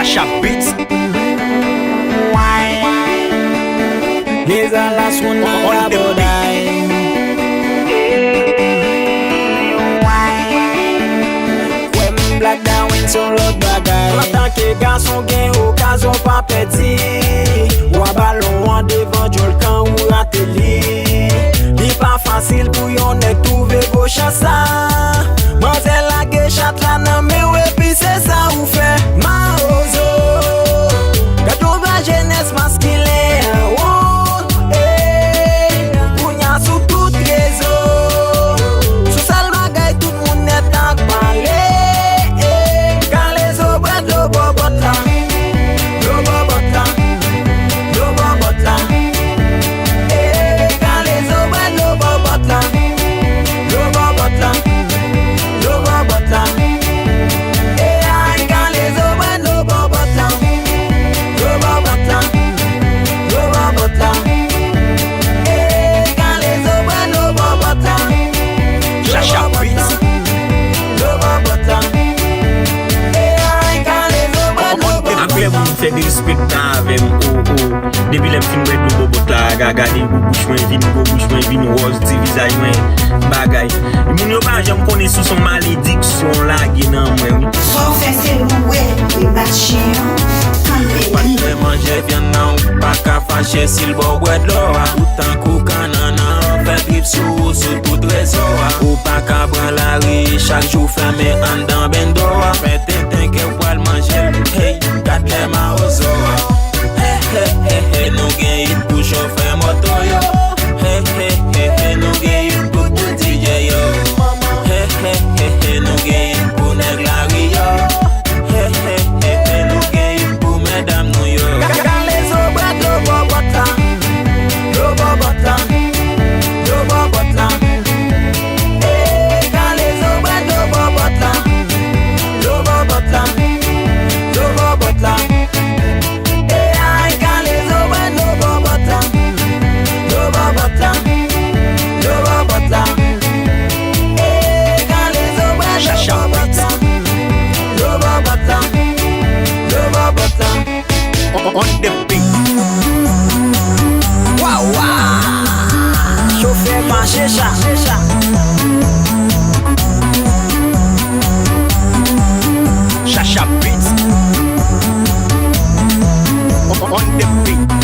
Chacha Beats. Here's our last one on the bodine. When black down win son lot bagay. L'atan ke gason gen okazyon pa peti. Ou a balon an devan jol kan ou rate li. Li pa fasil pou yon nek touve go chasa. Mazel la ge chat la nan me ou epi se sa ou fe. Ma ozo Gado va jeunesse masculin. Sous tout réseau, sous sale bagay tout moun net ak pale. Quand les obres de bobot la, lo bobot la, lo bobot la. Quand les obres de bobot la, lo bobot la, lo bobot la. Quand les obres de bobot la, lo bobot la, lo bobot la. Chacha Beats. Après moun fè de respect avèm Depi lèm fin wè do bobot la gagade go bouch mwen vin rose ti visaj mwen bagay Moun yo pa jam kone sou son malediksyon la genan mwen So fè se louè e bat chiyan Patre manje vyan nan ou pa ka fache sil bo bwèd lo Toutan kou kananan fè drip sou tout rezo Ou pa ka bran la ri chak jou fèmè an dan bendo Fè ten ke wal manje hey kat lè ma ozo nou gen yit pou chauffeur moto yo nou gen yit pou DJ yo nou gen yit pou neg la ri yo nou gen yit pou mesdames nou yo Quand les obres de bobot la lo bobot la lo bobot la Quand les obres de bobot la lo bobot la lo bobot la Quand les obres de bobot la lo bobot la lo bobot la Quand les obres de bobot la lo bobot la lo bobot la On the beat. Wow, wow. Chauffeur marché chat. Chacha Beats. On the beat.